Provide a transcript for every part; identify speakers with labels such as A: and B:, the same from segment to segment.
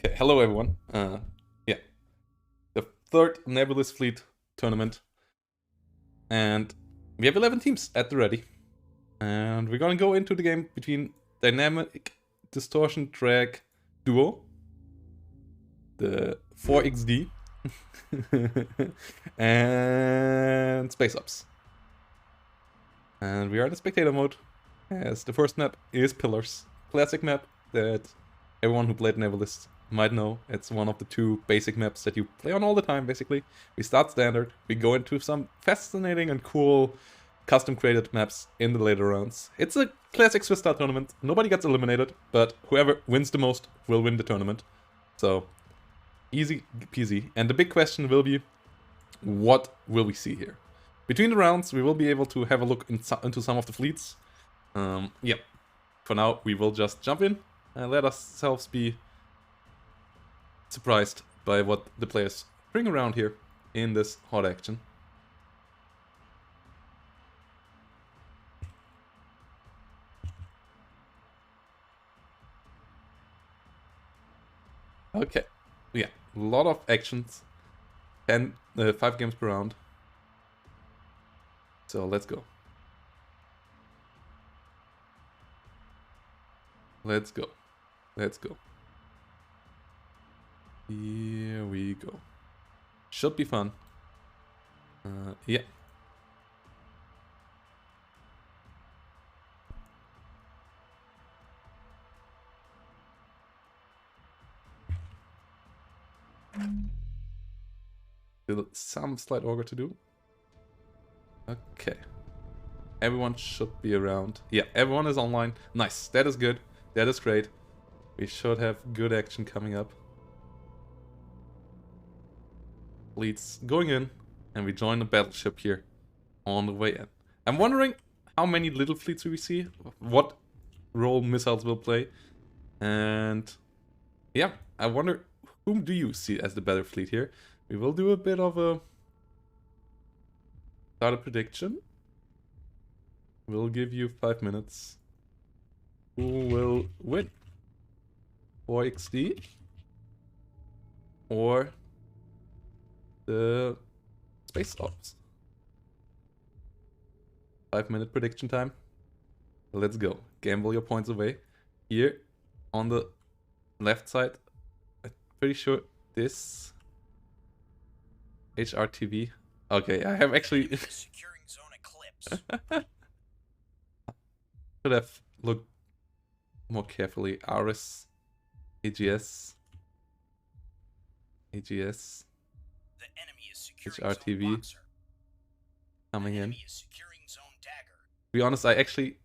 A: Okay, hello everyone. Yeah, the third Nebulous Fleet tournament, and we have 11 teams at the ready, and we're gonna go into the game between Dynamic Distortion Drag Duo, the 4XD, and Space Ops. And we are in spectator mode, as the first map is Pillars, classic map that everyone who played Nebulous might know. It's one of the two basic maps that you play on all the time, basically. We start standard, we go into some fascinating and cool custom created maps in the later rounds. It's a classic Swiss style tournament. Nobody gets eliminated, but whoever wins the most will win the tournament. So, easy peasy. And the big question will be, what will we see here? Between the rounds, we will be able to have a look into some of the fleets. Yeah, for now, we will just jump in and let ourselves be surprised by what the players bring around here in this hot action. Okay, yeah, a lot of actions, 5 games per round. So let's go. Let's go. Let's go. Here we go. Should be fun. Yeah. Still some slight auger to do. Okay. Everyone should be around. Yeah, everyone is online. Nice. That is good. That is great. We should have good action coming up. Fleets going in, and we join the battleship here on the way in. I'm wondering how many little fleets we see, what role missiles will play, and yeah, I wonder whom do you see as the better fleet here. We will do a bit of a starter prediction. We'll give you 5 minutes. Who will win? 4XD or the Space Ops? 5-minute prediction time. Let's go. Gamble your points away. Here on the left side, I'm pretty sure this HRTV. Okay, I have actually
B: securing zone eclipse.
A: should have looked more carefully. RS, AGS, AGS,
B: The enemy is securing
A: HRTV
B: zone boxer.
A: coming
B: The
A: in.
B: enemy is securing zone dagger.
A: To be honest, I actually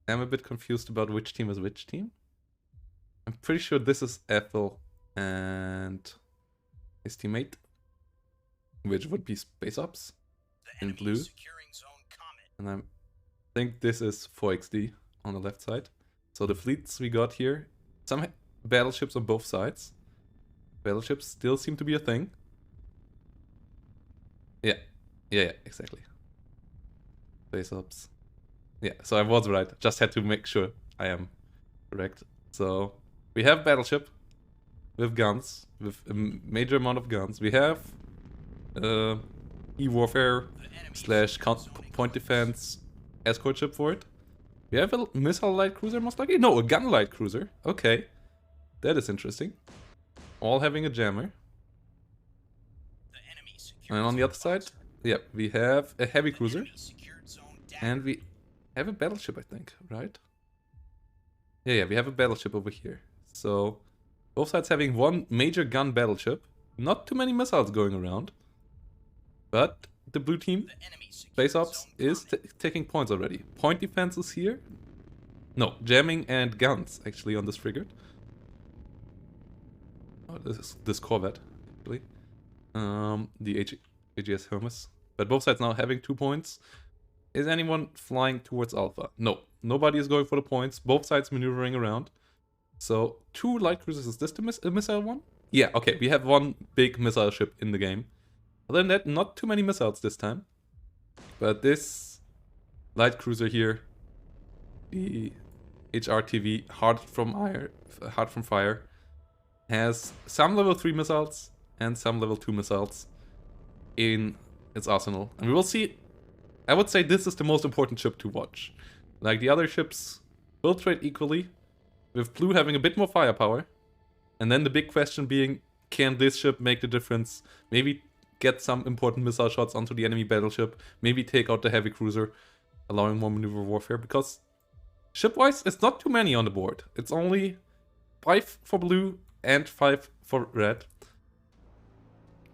A: am a bit confused about which team is which team. I'm pretty sure this is Ethel and his teammate, which would be Space Ops
B: The
A: in
B: enemy
A: blue.
B: is securing zone comet.
A: And I think this is 4XD on the left side. So the fleets we got here, some battleships on both sides. Battleships still seem to be a thing. Yeah, exactly. Space Ops. Yeah, so I was right. Just had to make sure I am correct. So we have battleship with guns, with a major amount of guns. We have e-warfare slash point defense escort ship for it. We have a missile light cruiser most likely? No, a gun light cruiser. Okay, that is interesting. All having a jammer. And on the other side, yeah, we have a heavy cruiser. And we have a battleship, I think, right? Yeah, we have a battleship over here. So, both sides having one major gun battleship. Not too many missiles going around. But the blue team, Space Ops, is taking points already. Point defense is here. No, jamming and guns, actually, on this frigate. Oh, this Corvette, actually. The AGS Hermes. But both sides now having 2 points. Is anyone flying towards Alpha? No, nobody is going for the points. Both sides maneuvering around. So, 2 light cruisers. Is this the missile one? Yeah, okay, we have 1 big missile ship in the game. Other than that, not too many missiles this time. But this light cruiser here, the HRTV, Heart from Fire, has some level 3 missiles and some level 2 missiles in its arsenal. And we will see, I would say this is the most important ship to watch. Like the other ships will trade equally, with blue having a bit more firepower. And then the big question being, can this ship make the difference? Maybe get some important missile shots onto the enemy battleship, maybe take out the heavy cruiser, allowing more maneuver warfare, because ship-wise, it's not too many on the board. It's only 5 for blue and 5 for red.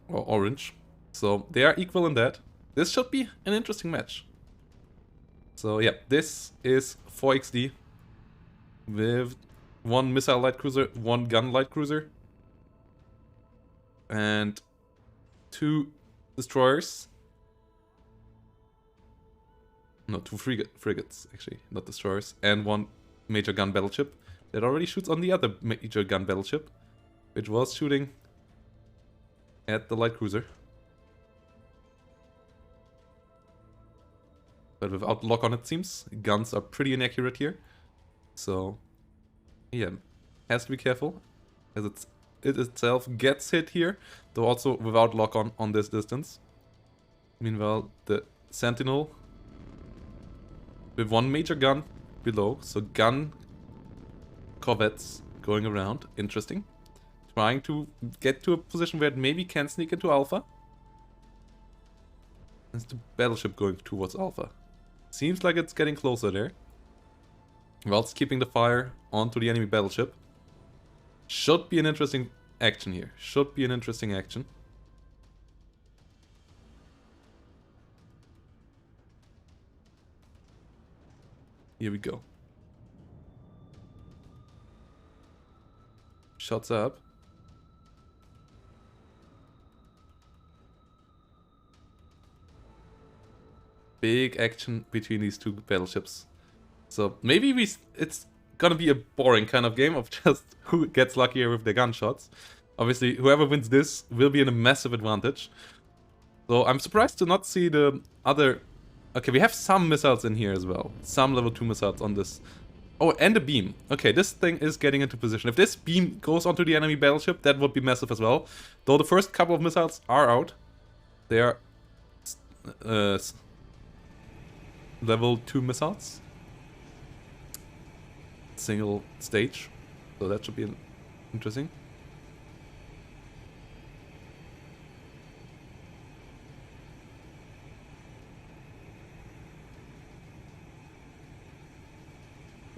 A: Or orange. So they are equal in that. This should be an interesting match. So yeah, this is 4XD with 1 missile light cruiser, 1 gun light cruiser, and 2 destroyers. No, 2 frigates, actually, not destroyers. And 1 major gun battleship that already shoots on the other major gun battleship, which was shooting at the light cruiser. But without lock on, it seems. Guns are pretty inaccurate here. So, yeah, has to be careful, as it itself gets hit here, though also without lock on this distance. Meanwhile, the Sentinel with 1 major gun below, so gun corvettes going around, interesting. Trying to get to a position where it maybe can sneak into Alpha. There's the battleship going towards Alpha. Seems like it's getting closer there. Whilst keeping the fire onto the enemy battleship. Should be an interesting action here. Should be an interesting action. Here we go. Shots up. Big action between these 2 battleships. So maybe it's gonna be a boring kind of game of just who gets luckier with their gunshots. Obviously, whoever wins this will be in a massive advantage. So I'm surprised to not see the other... Okay, we have some missiles in here as well. Some level 2 missiles on this. Oh, and a beam. Okay, this thing is getting into position. If this beam goes onto the enemy battleship, that would be massive as well. Though the first couple of missiles are out. They are level 2 missiles. Single stage. So that should be interesting.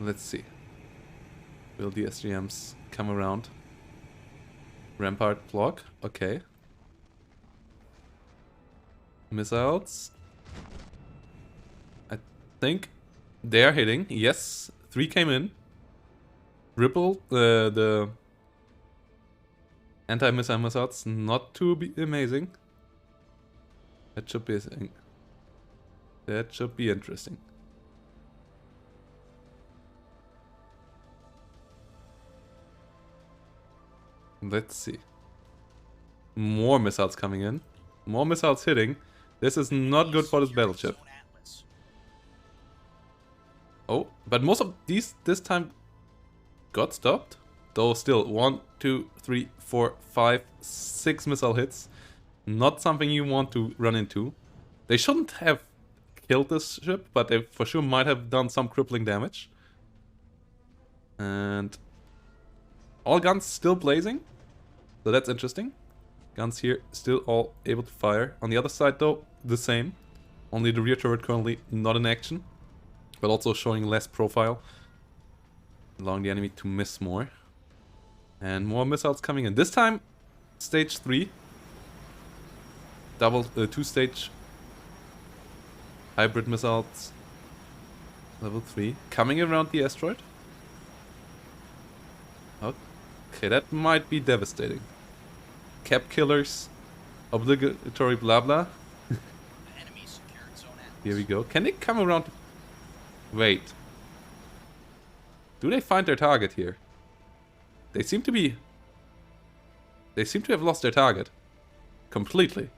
A: Let's see. Will the SGMs come around? Rampart block. Okay. Missiles. I think they are hitting. Yes. 3 came in. Ripple, the anti-missile missiles, not too amazing. That should be interesting. Let's see. More missiles coming in. More missiles hitting. This is not good for this battleship. Oh, but most of these this time got stopped. Though still 1, 2, 3, 4, 5, 6 missile hits. Not something you want to run into. They shouldn't have killed this ship, but they for sure might have done some crippling damage. And all guns still blazing. So that's interesting. Guns here still all able to fire. On the other side though, the same. Only the rear turret currently not in action. But also showing less profile. Allowing the enemy to miss more. And more missiles coming in. This time, stage 3. Double, 2-stage hybrid missiles. Level 3. Coming around the asteroid. Okay, that might be devastating. Cap killers. Obligatory blah blah. Here we go. Can they come around? Wait. Do they find their target here? They seem to be... They seem to have lost their target. Completely.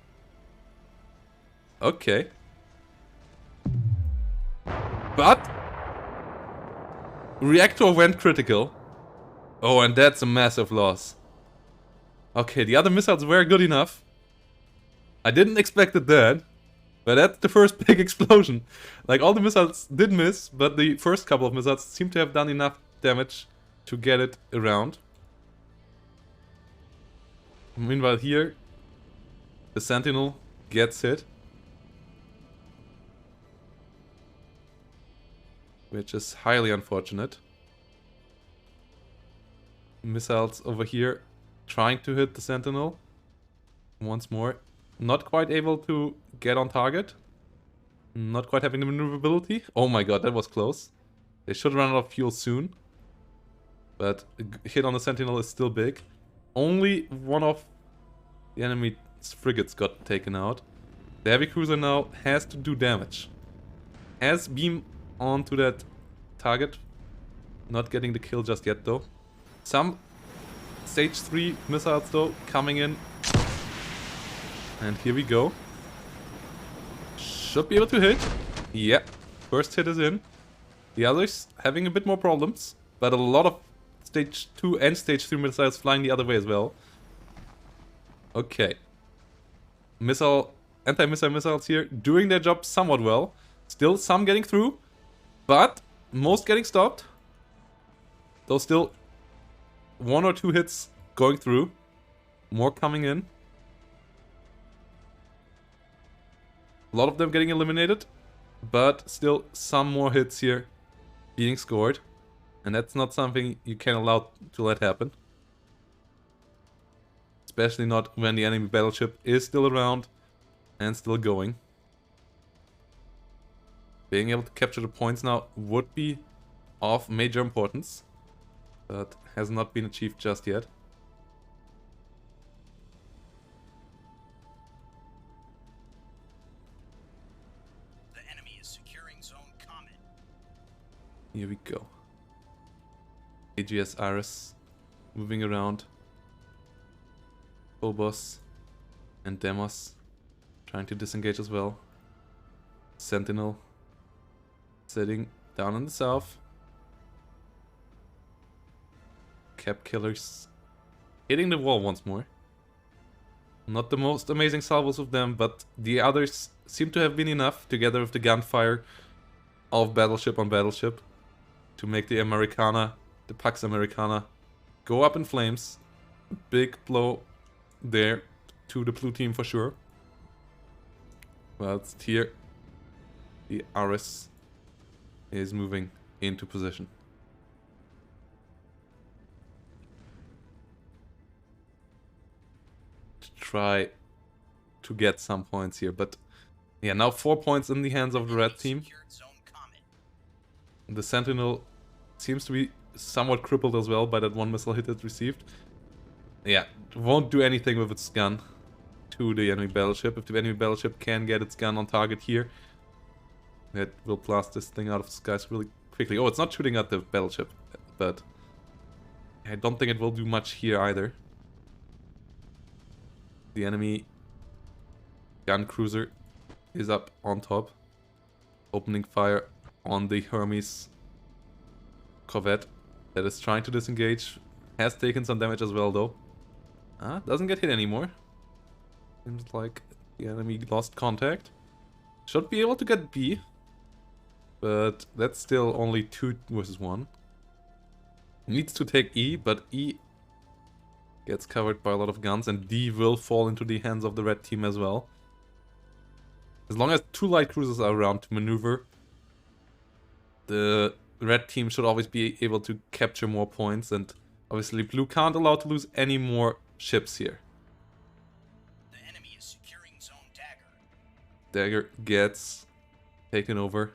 A: Okay. But... Reactor went critical. Oh, and that's a massive loss. Okay, the other missiles were good enough. I didn't expect that. But that's the first big explosion. Like, all the missiles did miss, but the first couple of missiles seem to have done enough damage to get it around. Meanwhile here, the Sentinel gets hit. Which is highly unfortunate. Missiles over here trying to hit the Sentinel. Once more. Not quite able to get on target. Not quite having the maneuverability. Oh my god, that was close. They should run out of fuel soon. But a hit on the Sentinel is still big. Only one of the enemy's frigates got taken out. The heavy cruiser now has to do damage. Has beam onto that target. Not getting the kill just yet though. Some stage 3 missiles though coming in. And here we go. Should be able to hit. Yeah, first hit is in. The others having a bit more problems. But a lot of stage 2 and stage 3 missiles flying the other way as well. Okay. Anti-missile missiles here doing their job somewhat well. Still some getting through. But most getting stopped. Though still 1 or 2 hits going through. More coming in. A lot of them getting eliminated. But still some more hits here being scored. And that's not something you can allow to let happen. Especially not when the enemy battleship is still around and still going. Being able to capture the points now would be of major importance. But has not been achieved just yet.
B: The enemy is securing zone Comet.
A: Here we go. AGS Iris moving around. Phobos and Demos trying to disengage as well. Sentinel sitting down in the south. Cap killers hitting the wall once more. Not the most amazing salvos of them, but the others seem to have been enough, together with the gunfire of battleship on battleship, to make the Americana, the Pax Americana, go up in flames. Big blow there to the blue team for sure. Whilst here, the Aris is moving into position. To try to get some points here, but yeah, now 4 points in the hands of the red team. The Sentinel seems to be somewhat crippled as well by that one missile hit it received. Yeah, won't do anything with its gun to the enemy battleship. If the enemy battleship can get its gun on target here, that will blast this thing out of the skies really quickly. Oh, it's not shooting at the battleship, but I don't think it will do much here either. The enemy gun cruiser is up on top, opening fire on the Hermes corvette that is trying to disengage. Has taken some damage as well though. Doesn't get hit anymore. Seems like the enemy lost contact. Should be able to get B, but that's still only 2 versus 1. Needs to take E, but E gets covered by a lot of guns, and D will fall into the hands of the red team as well. As long as 2 light cruisers are around to maneuver, the red team should always be able to capture more points, and obviously blue can't allow to lose any more ships here.
B: The enemy is securing zone Dagger.
A: Dagger gets taken over.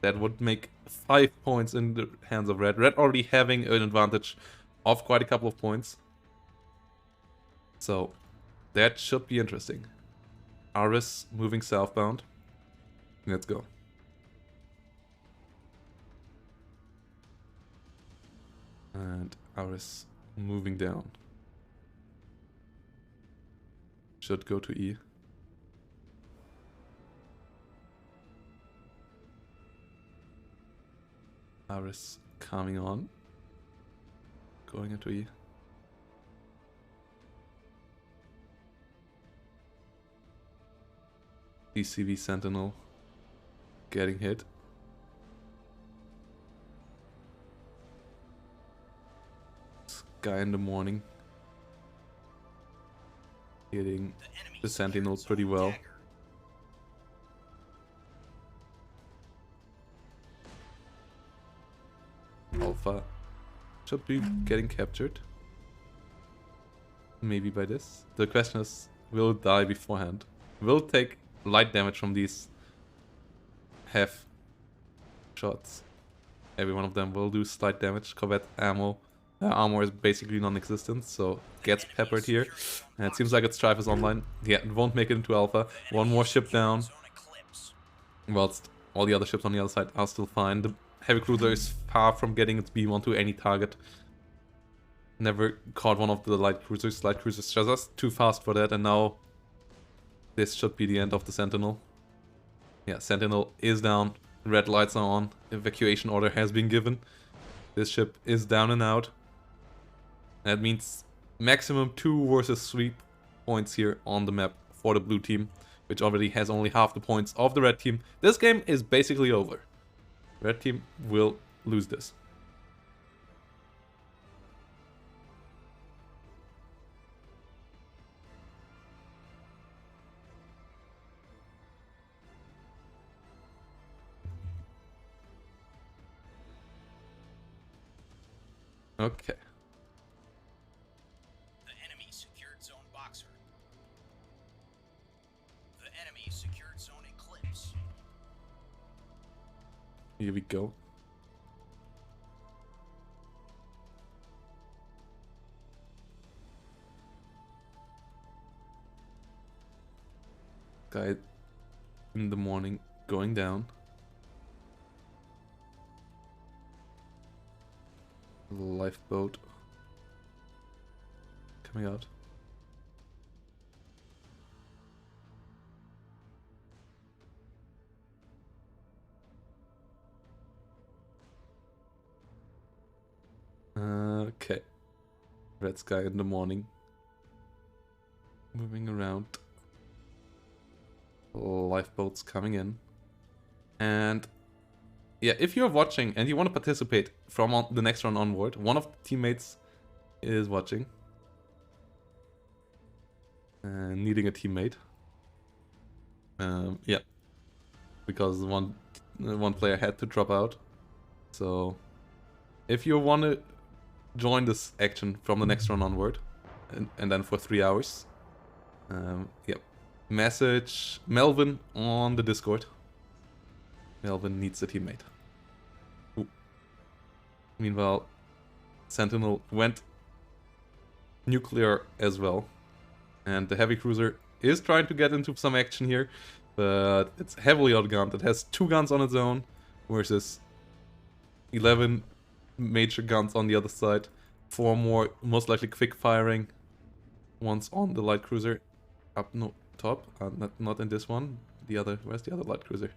A: That would make 5 points in the hands of red. Red already having an advantage of quite a couple of points. So that should be interesting. Aris moving southbound. Let's go. And Aris moving down. Should go to E. Aris coming on. Going into E. DCV Sentinel getting hit. Sky in the morning hitting the Sentinel pretty well. Alpha should be getting captured. Maybe by this. The question is, will it die beforehand? Will it take light damage from these half shots? Every one of them will do slight damage. Combat ammo. Armor is basically non-existent, so gets peppered here. And it seems like its Strife is online. Yeah, it won't make it into Alpha. One more ship down. Whilst all the other ships on the other side are still fine. The heavy cruiser is far from getting its beam onto any target. Never caught one of the light cruisers. Light cruisers just too fast for that, and now this should be the end of the Sentinel. Yeah, Sentinel is down. Red lights are on. Evacuation order has been given. This ship is down and out. That means maximum 2 versus 3 points here on the map for the blue team, which already has only half the points of the red team. This game is basically over. Red team will lose this. Okay.
B: The enemy secured zone Boxer. The enemy secured zone Eclipse.
A: Here we go. Guy in the morning going down. Lifeboat coming out. Okay. Red sky in the morning. Moving around. Lifeboats coming in. And yeah, if you're watching and you want to participate from the next round onward, one of the teammates is watching. And needing a teammate. Yeah. Because one player had to drop out. So if you want to join this action from the next round onward, and then for 3 hours, yeah, message Melvin on the Discord. Melvin needs a teammate. Ooh. Meanwhile, Sentinel went nuclear as well, and the heavy cruiser is trying to get into some action here, but it's heavily outgunned. It has 2 guns on its own versus 11 major guns on the other side. 4 more, most likely quick firing ones on the light cruiser. Up no top, not in this one. The other, where's the other light cruiser?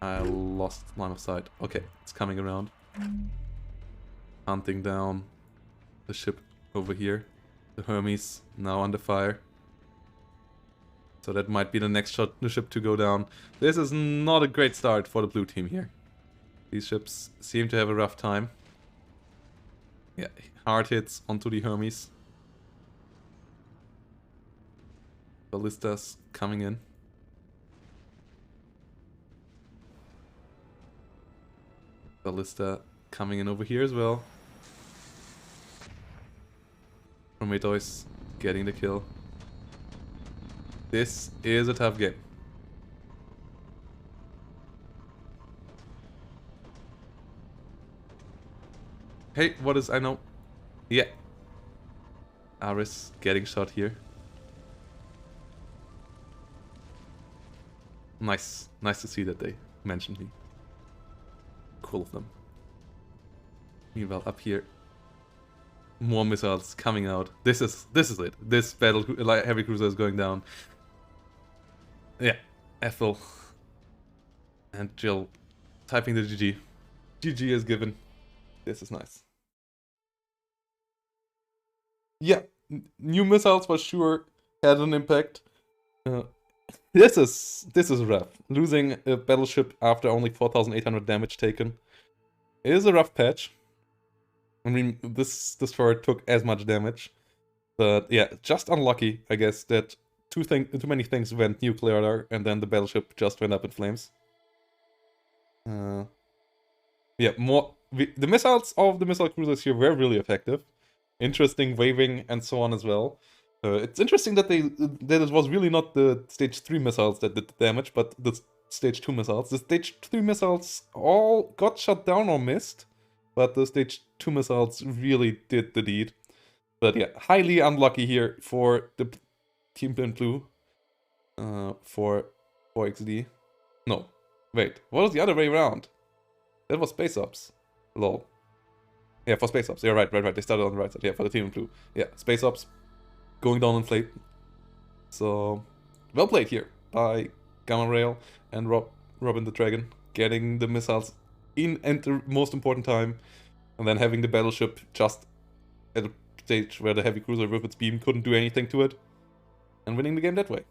A: I lost line of sight. Okay, it's coming around. Hunting down the ship over here. The Hermes now under fire. So that might be the next ship to go down. This is not a great start for the blue team here. These ships seem to have a rough time. Yeah, hard hits onto the Hermes. Ballistas coming in. Ballista coming in over here as well. Prometheus getting the kill. This is a tough game. Hey, what is... I know. Yeah. Aris getting shot here. Nice. Nice to see that they mentioned me. Cool of them. Meanwhile, up here, more missiles coming out. This is it. This heavy cruiser is going down. Yeah, Ethel and Jill typing the GG. GG is given. This is nice. Yeah, new missiles for sure had an impact. This is rough. Losing a battleship after only 4,800 damage taken is a rough patch. I mean, this destroyer took as much damage, but yeah, just unlucky, I guess, that too many things went nuclear and then the battleship just went up in flames. Yeah, the missiles of the missile cruisers here were really effective. Interesting waving and so on as well. It's interesting that it was really not the stage 3 missiles that did the damage, but the stage 2 missiles. The stage 3 missiles all got shot down or missed, but the stage 2 missiles really did the deed. But yeah, highly unlucky here for the team in blue. For XD. No, wait, what was the other way around? That was Space Ops. Lol. Yeah, for Space Ops. Yeah, right. They started on the right side. Yeah, for the team in blue. Yeah, Space Ops going down in flame. So, well played here by Gamma Rail and Robin the Dragon. Getting the missiles in at the most important time. And then having the battleship just at a stage where the heavy cruiser with its beam couldn't do anything to it. And winning the game that way.